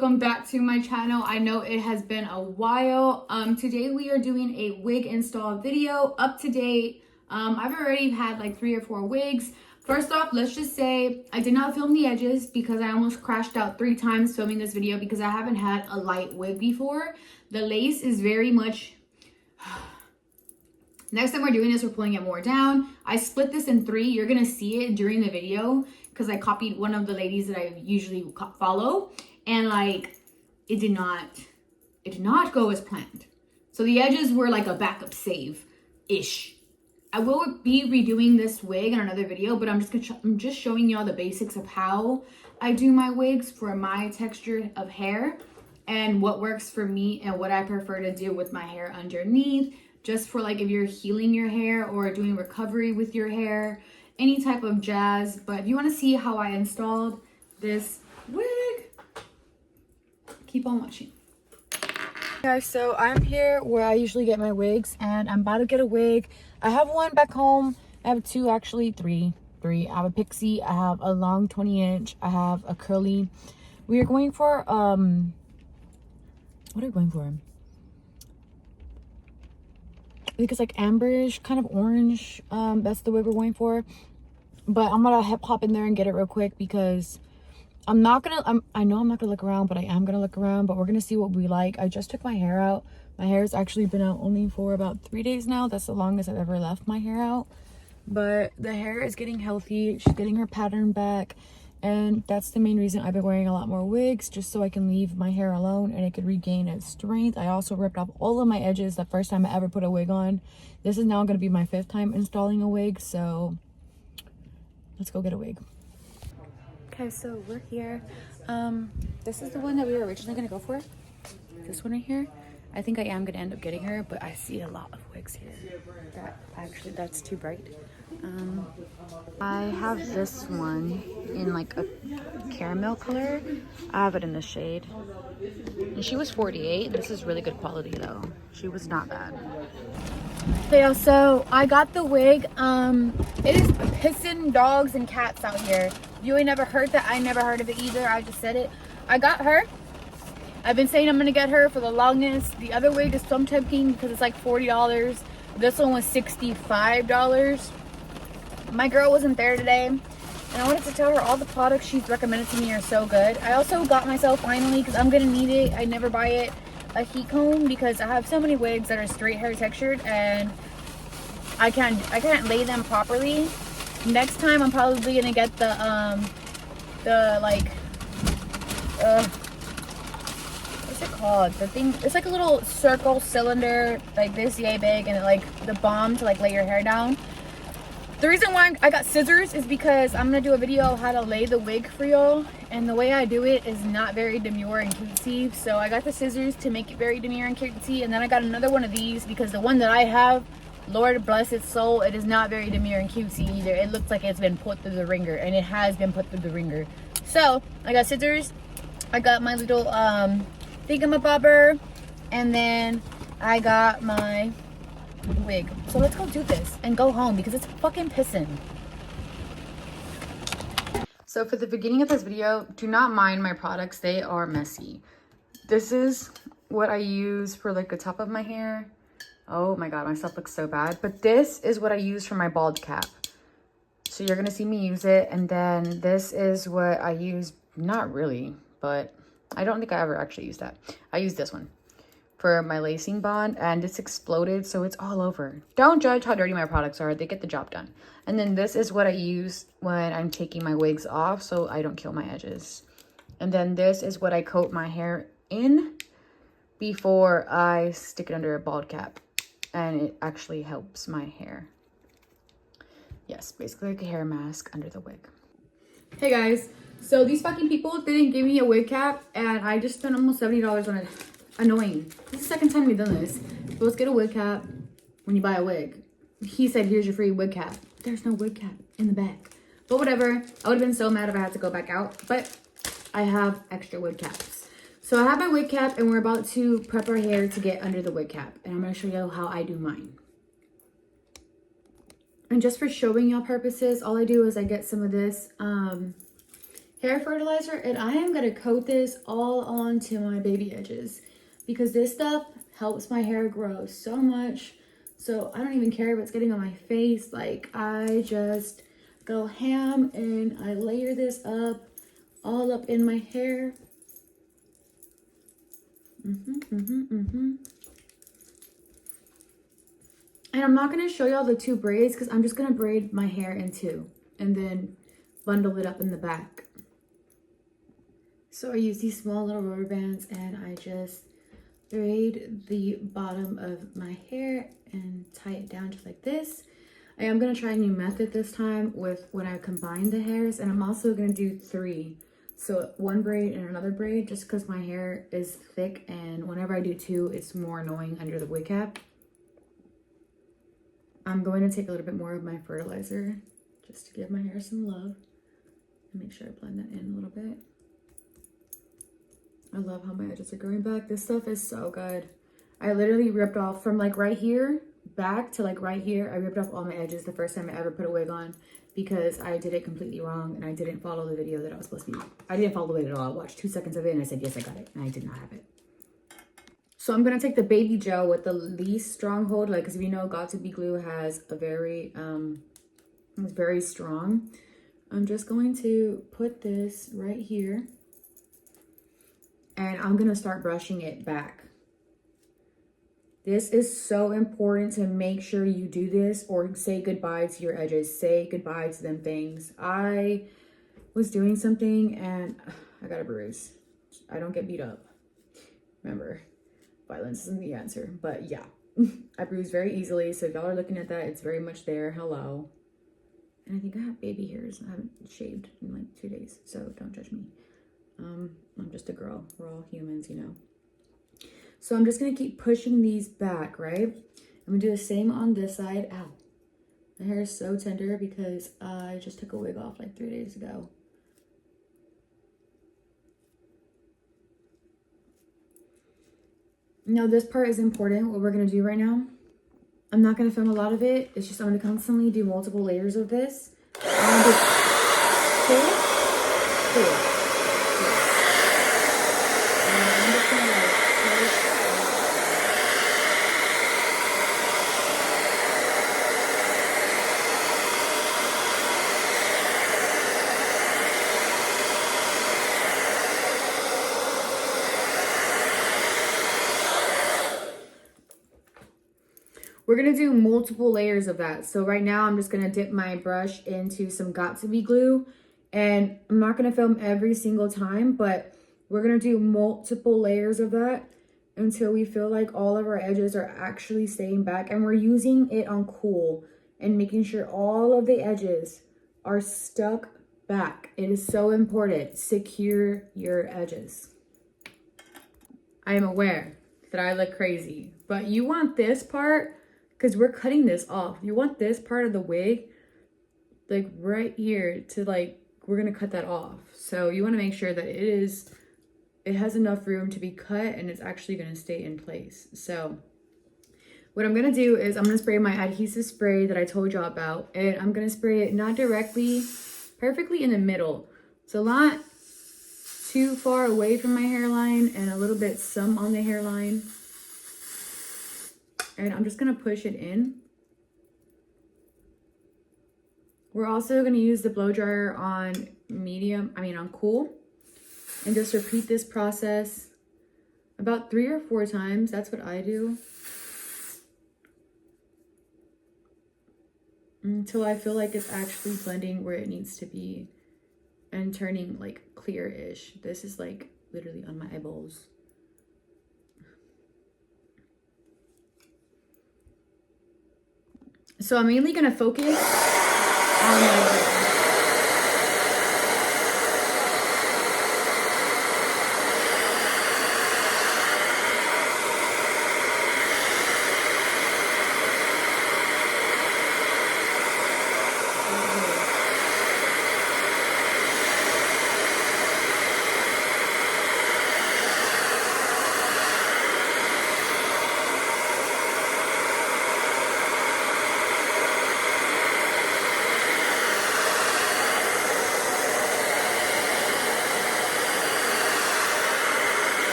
welcome back to my channel. I know it has been a while. Today we are doing a wig install video, up to date. I've already had like 3 or 4 wigs. First off, let's just say I did not film the edges because I almost crashed out 3 times filming this video because I haven't had a light wig before. The lace is very much... Next time we're doing this, we're pulling it more down. I split this in 3. You're gonna see it during the video because I copied one of the ladies that I usually follow, and like it did not go as planned. So the edges were like a backup save-ish. I will be redoing this wig in another video, but I'm just showing y'all the basics of how I do my wigs for my texture of hair and what works for me and what I prefer to do with my hair underneath. Just for like if you're healing your hair or doing recovery with your hair, any type of jazz. But if you want to see how I installed this wig, keep on watching. Guys, so I'm here where I usually get my wigs and I'm about to get a wig. I have one back home. I have 2, actually 3. I have a pixie, I have a long 20-inch, I have a curly. We are going for what are we going for? I think it's like amberish, kind of orange. That's the wig we're going for. But I'm gonna hop in there and get it real quick because I know I'm not gonna look around, but I am gonna look around. But we're gonna see what we like. I just took my hair out. My hair's actually been out only for about 3 days now. That's the longest I've ever left my hair out. But the hair is getting healthy. She's getting her pattern back. And that's the main reason I've been wearing a lot more wigs, just so I can leave my hair alone and it could regain its strength. I also ripped off all of my edges the first time I ever put a wig on. This is now going to be my 5th time installing a wig, so let's go get a wig. Okay, so we're here. This is the one that we were originally going to go for. This one right here. I think I am going to end up getting her, but I see a lot of wigs here. That's too bright. I have this one in like a caramel color. I have it in the shade. And she was $48. This is really good quality though. She was not bad. Okay, so I got the wig. It is pissing dogs and cats out here. You ain't never heard that. I never heard of it either. I just said it. I got her. I've been saying I'm gonna get her for the longest. The other wig is so tempting because it's like $40. This one was $65. My girl wasn't there today, and I wanted to tell her all the products she's recommended to me are so good. I also got myself finally, because I'm gonna need it, I never buy it, a heat comb because I have so many wigs that are straight hair textured and I can't lay them properly. Next time I'm probably gonna get the what's it called? The thing, it's like a little circle cylinder like this, yay big, and it like the balm to like lay your hair down. The reason why I got scissors is because I'm gonna do a video of how to lay the wig for y'all, and the way I do it is not very demure and cutesy. So I got the scissors to make it very demure and cutesy, and then I got another one of these because the one that I have, Lord bless its soul, it is not very demure and cutesy either. It looks like it's been put through the ringer, and it has been put through the ringer. So I got scissors, I got my little thingamabobber, and then I got my wig. So let's go do this and go home because it's fucking pissing. So for the beginning of this video, do not mind my products, they are messy. This is what I use for like the top of my hair. Oh my god, my stuff looks so bad. But this is what I use for my bald cap. So you're gonna see me use it. And then this is what I use, not really, but I don't think I ever actually used that. I use this one for my lacing bond, and it's exploded, so it's all over. Don't judge how dirty my products are, they get the job done. And then this is what I use when I'm taking my wigs off so I don't kill my edges. And then this is what I coat my hair in before I stick it under a bald cap, and it actually helps my hair. Yes, basically like a hair mask under the wig. Hey guys, so these fucking people didn't give me a wig cap, and I just spent almost $70 on it. Annoying. This is the 2nd time we've done this. You're supposed to get a wig cap when you buy a wig. He said, here's your free wig cap. There's no wig cap in the back. But whatever. I would have been so mad if I had to go back out. But I have extra wig caps. So I have my wig cap, and we're about to prep our hair to get under the wig cap. And I'm going to show you how I do mine. And just for showing y'all purposes, all I do is I get some of this hair fertilizer, and I am gonna coat this all onto my baby edges because this stuff helps my hair grow so much. So I don't even care if it's getting on my face. Like, I just go ham and I layer this up all up in my hair. And I'm not going to show y'all the two braids because I'm just going to braid my hair in two and then bundle it up in the back. So I use these small little rubber bands and I just braid the bottom of my hair and tie it down just like this. I am going to try a new method this time with when I combine the hairs, and I'm also going to do 3. So 1 braid and another braid, just because my hair is thick, and whenever I do 2, it's more annoying under the wig cap. I'm going to take a little bit more of my fertilizer just to give my hair some love and make sure I blend that in a little bit. I love how my edges are growing back. This stuff is so good. I literally ripped off from like right here back to like right here. I ripped off all my edges the first time I ever put a wig on because I did it completely wrong and I didn't follow the video that I was supposed to be. I didn't follow it at all. I watched 2 seconds of it and I said, yes, I got it. And I did not have it. So I'm going to take the baby gel with the least strong hold. Like, because if you know, Got2b glue has a very, it's very strong. I'm just going to put this right here. And I'm going to start brushing it back. This is so important to make sure you do this or say goodbye to your edges. Say goodbye to them things. I was doing something and I got a bruise. I don't get beat up. Remember, violence isn't the answer. But yeah, I bruise very easily. So if y'all are looking at that, it's very much there. Hello. And I think I have baby hairs. I haven't shaved in like 2 days. So don't judge me. I'm just a girl. We're all humans, you know. So I'm just going to keep pushing these back, right? I'm going to do the same on this side. Ow. My hair is so tender because I just took a wig off like 3 days ago. Now this part is important, what we're going to do right now. I'm not going to film a lot of it. It's just I'm going to constantly do multiple layers of this. I'm going to do 2, 3. We're going to do multiple layers of that. So right now I'm just going to dip my brush into some Got2b glue. And I'm not going to film every single time, but we're going to do multiple layers of that until we feel like all of our edges are actually staying back. And we're using it on cool and making sure all of the edges are stuck back. It is so important. Secure your edges. I am aware that I look crazy, but you want this part, because we're cutting this off. You want this part of the wig, like right here to like, we're gonna cut that off. So you wanna make sure that it has enough room to be cut and it's actually gonna stay in place. So what I'm gonna do is I'm gonna spray my adhesive spray that I told y'all about, and I'm gonna spray it not directly, perfectly in the middle. So not too far away from my hairline and a little bit some on the hairline. And I'm just gonna push it in. We're also gonna use the blow dryer on on cool, and just repeat this process about 3 or 4 times. That's what I do. Until I feel like it's actually blending where it needs to be and turning like clear-ish. This is like literally on my eyeballs. So I'm mainly gonna focus on my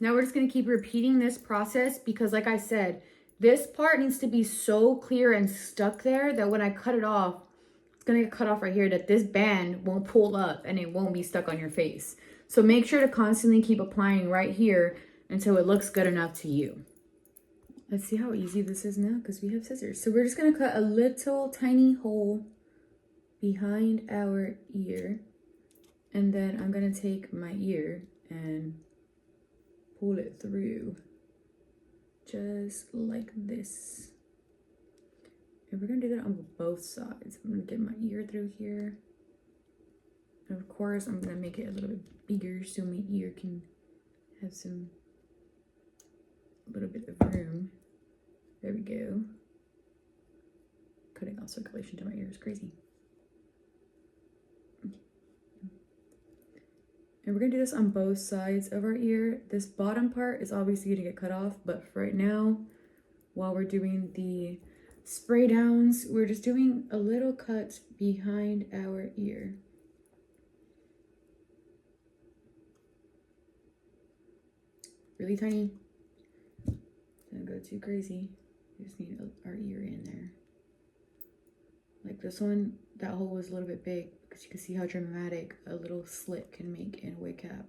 Now we're just going to keep repeating this process because like I said, this part needs to be so clear and stuck there that when I cut it off, it's going to get cut off right here, that this band won't pull up and it won't be stuck on your face. So make sure to constantly keep applying right here until it looks good enough to you. Let's see how easy this is now because we have scissors. So we're just going to cut a little tiny hole behind our ear. And then I'm going to take my ear and pull it through just like this. And we're going to do that on both sides. I'm going to get my ear through here. And of course, I'm going to make it a little bit bigger so my ear can have a little bit of room. There we go. Cutting off circulation to my ear is crazy. And we're gonna do this on both sides of our ear. This bottom part is obviously gonna get cut off, but for right now, while we're doing the spray downs, we're just doing a little cut behind our ear. Really tiny. Don't go too crazy. We just need our ear in there. Like this one, that hole was a little bit big because you can see how dramatic a little slit can make in a wig cap.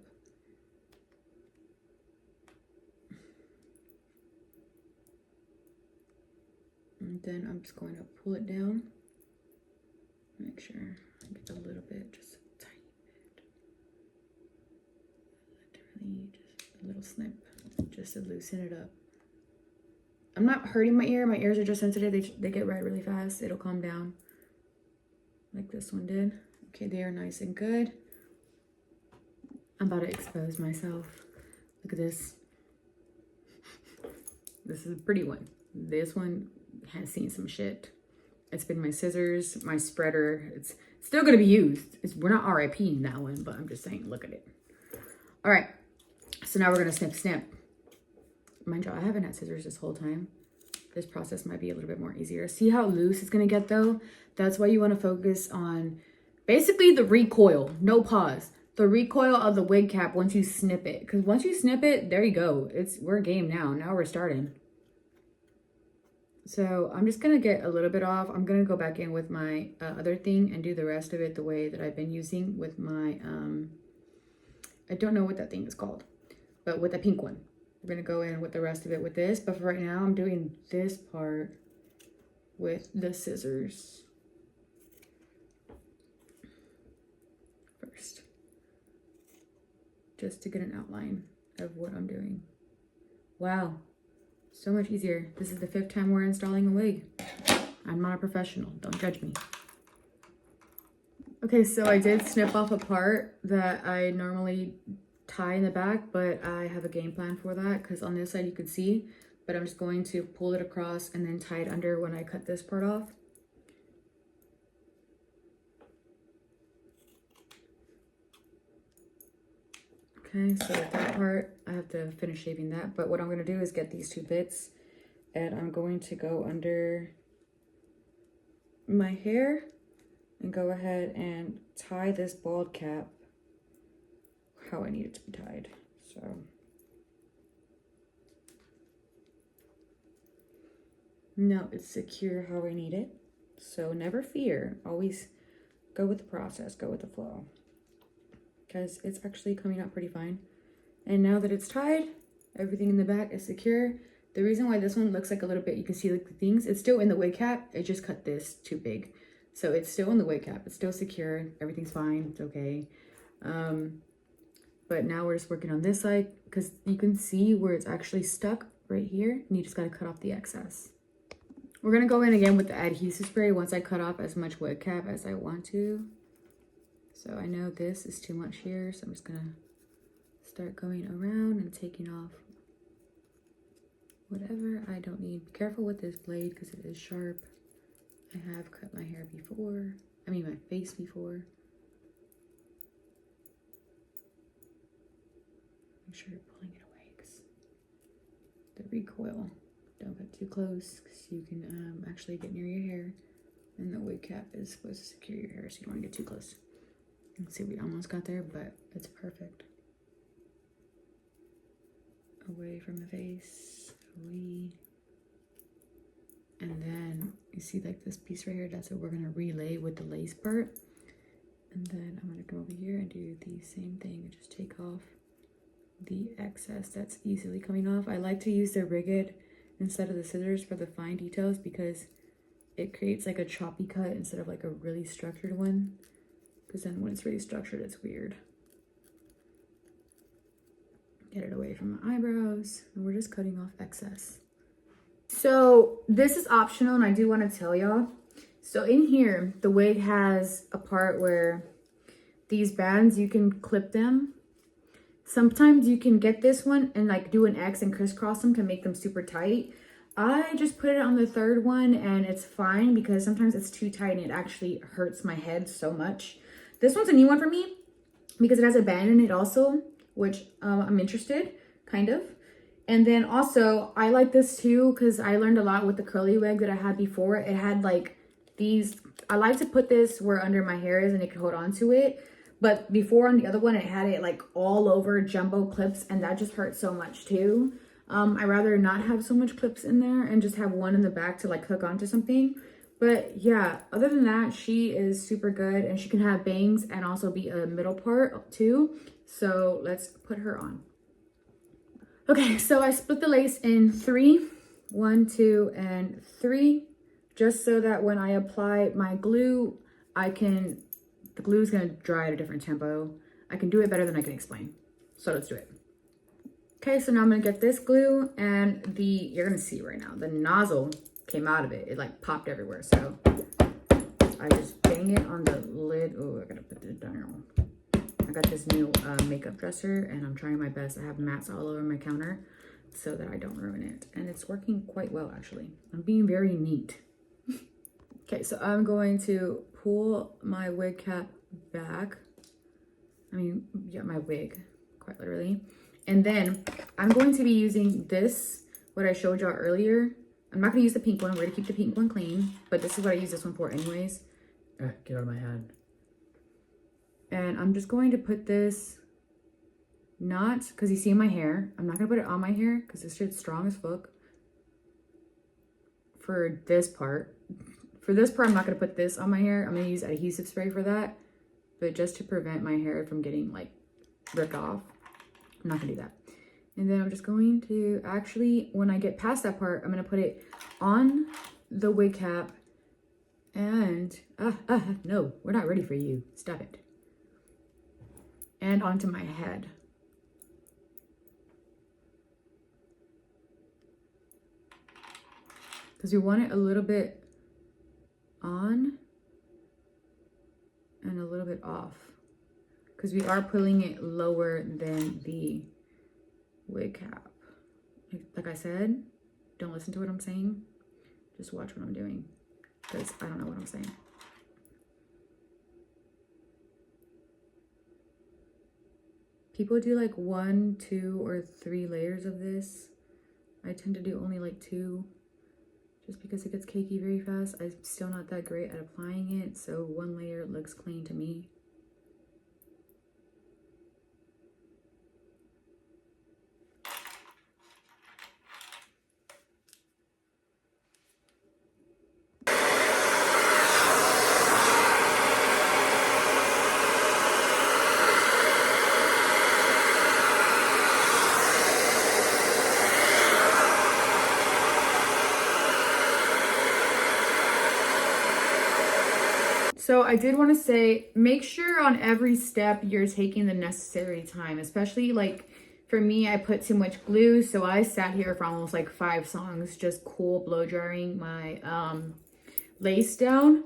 And then I'm just going to pull it down. Make sure I get a little bit, just a tiny bit. Literally just a little snip, just to loosen it up. I'm not hurting my ear. My ears are just sensitive. They get red really fast. It'll calm down like this one did. Okay, they are nice and good. I'm about to expose myself. Look at this. This is a pretty one. This one has seen some shit. It's been my scissors, my spreader. It's still going to be used. We're not RIPing that one, but I'm just saying, look at it. All right. So now we're going to snip. Mind you, I haven't had scissors this whole time. This process might be a little bit more easier. See how loose it's going to get though? That's why you want to focus on basically the recoil. No pause. The recoil of the wig cap once you snip it. Because once you snip it, there you go. We're game now. Now we're starting. So I'm just going to get a little bit off. I'm going to go back in with my other thing and do the rest of it the way that I've been using with my, I don't know what that thing is called, but with the pink one. We're going to go in with the rest of it with this. But for right now, I'm doing this part with the scissors first. Just to get an outline of what I'm doing. Wow. So much easier. This is the 5th time we're installing a wig. I'm not a professional. Don't judge me. Okay, so I did snip off a part that I normally tie in the back, but I have a game plan for that because on this side you could see, but I'm just going to pull it across and then tie it under when I cut this part off. Okay, so with that part, I have to finish shaving that, but what I'm going to do is get these 2 bits and I'm going to go under my hair and go ahead and tie this bald cap how I need it to be tied. So now it's secure how I need it. So never fear. Always go with the process, go with the flow. Because it's actually coming out pretty fine. And now that it's tied, everything in the back is secure. The reason why this one looks like a little bit, you can see like the things, it's still in the wig cap. I just cut this too big. So it's still in the wig cap. It's still secure. Everything's fine. It's okay. But now we're just working on this side because you can see where it's actually stuck right here. And you just got to cut off the excess. We're going to go in again with the adhesive spray once I cut off as much wig cap as I want to. So I know this is too much here. So I'm just going to start going around and taking off whatever I don't need. Be careful with this blade because it is sharp. I have cut my hair before. My face before. Make sure you're pulling it away because the recoil. Don't get too close because you can actually get near your hair. And the wig cap is supposed to secure your hair, so you don't want to get too close. Let's see, we almost got there, but it's perfect. away from the face. And then you see like this piece right here, that's what we're gonna relay with the lace part. And then I'm gonna go over here and do the same thing and just take off the excess that's easily coming off. I like to use the Rigid instead of the scissors for the fine details because it creates like a choppy cut instead of like a really structured one. Because then when it's really structured, it's weird. Get it away from my eyebrows, and we're just cutting off excess. So this is optional, and I do want to tell y'all. So in here, the wig has a part where these bands, you can clip them. Sometimes you can get this one and like do an X and crisscross them to make them super tight. I just put it on the third one and it's fine because sometimes it's too tight and it actually hurts my head so much. This one's a new one for me because it has a band in it also, which I'm interested, kind of. And then also, I like this too because I learned a lot with the curly wig that I had before. It had like these, I like to put this where under my hair is and it can hold on to it. But before on the other one, it had it like all over jumbo clips and that just hurt so much too. I'd rather not have so much clips in there and just have one in the back to like hook onto something. But yeah, other than that, she is super good and she can have bangs and also be a middle part too. So let's put her on. Okay, so I split the lace in 3, 1, 2, and 3, just so that when I apply my glue, the glue is gonna dry at a different tempo. I can do it better than I can explain. So let's do it. Okay, so now I'm gonna get this glue and you're gonna see right now, the nozzle came out of it. It like popped everywhere. So I just bang it on the lid. Oh, I gotta put this down. I got this new makeup dresser and I'm trying my best. I have mats all over my counter so that I don't ruin it. And it's working quite well, actually. I'm being very neat. Okay, so I'm going to pull my wig cap back. I mean, yeah, my wig, quite literally. And then I'm going to be using this, what I showed y'all earlier. I'm not gonna use the pink one. We're gonna keep the pink one clean, but this is what I use this one for anyways. Get out of my head. And I'm just going to put this, not, because you see my hair. I'm not gonna put it on my hair because this shit's strong as fuck. For this part. For this part, I'm not gonna put this on my hair. I'm gonna use adhesive spray for that. But just to prevent my hair from getting like ripped off, I'm not gonna do that. And then I'm just going to actually, when I get past that part, I'm gonna put it on the wig cap and, no, we're not ready for you. Stop it. And onto my head. Because we want it a little bit on and a little bit off. Because we are pulling it lower than the wig cap. Like I said, don't listen to what I'm saying. Just watch what I'm doing. Because I don't know what I'm saying. People do like 1, 2, or 3 layers of this. I tend to do only like 2 just because it gets cakey very fast. I'm still not that great at applying it, so 1 layer looks clean to me. So I did want to say, make sure on every step you're taking the necessary time, especially like for me, I put too much glue. So I sat here for almost like 5 songs, just cool blow drying my lace down.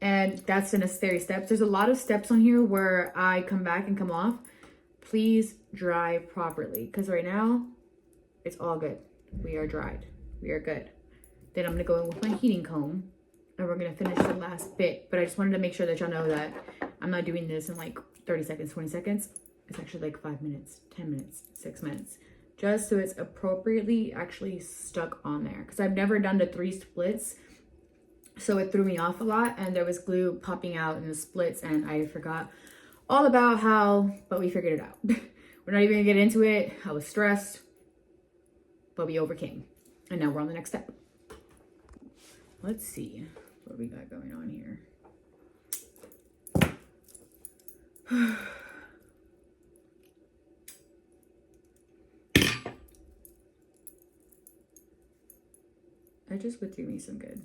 And that's the necessary steps. There's a lot of steps on here where I come back and come off. Please dry properly because right now it's all good. We are dried. We are good. Then I'm going to go in with my heating comb. And we're gonna finish the last bit, but I just wanted to make sure that y'all know that I'm not doing this in like 30 seconds, 20 seconds. It's actually like 5 minutes, 10 minutes, 6 minutes, just so it's appropriately actually stuck on there. Because I've never done the 3 splits, so it threw me off a lot, and there was glue popping out in the splits, and I forgot all about how, but we figured it out. We're not even gonna get into it. I was stressed. but we overcame. And now we're on the next step. Let's see what we got going on here. I just would do me some good.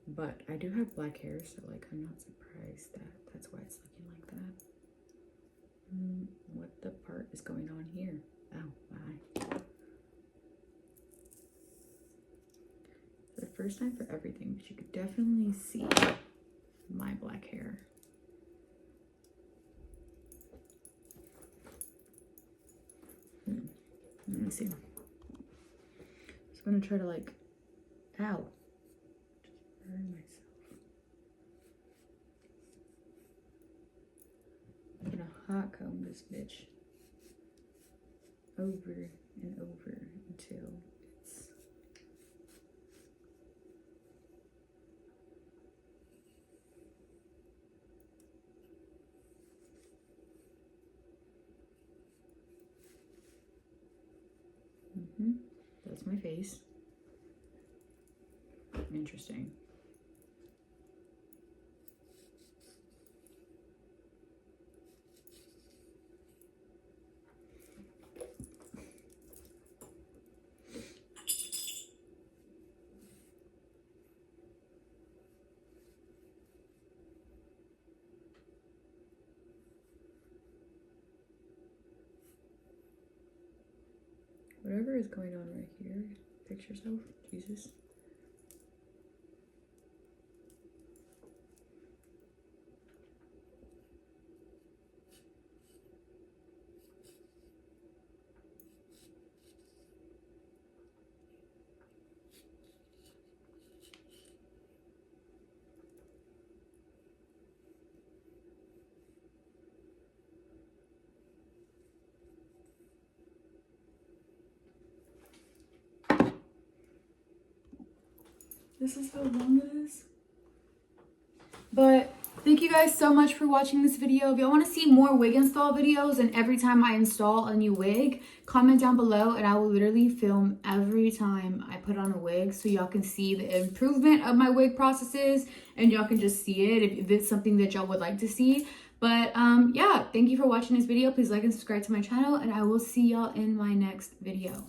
But I do have black hair, so like I'm not surprised that that's why it's looking like that. What the part is going on here? Oh, my. The first time for everything, but you could definitely see my black hair. Let me see. I'm gonna try to like, ow, just burn myself. I'm gonna hot comb this bitch over and over until it's that's my face. Interesting. Whatever is going on right here, fix yourself, Jesus. This is how long it is. But thank you guys so much for watching this video. If y'all want to see more wig install videos and every time I install a new wig, comment down below and I will literally film every time I put on a wig so y'all can see the improvement of my wig processes and y'all can just see it if it's something that y'all would like to see. But yeah, thank you for watching this video. Please like and subscribe to my channel and I will see y'all in my next video.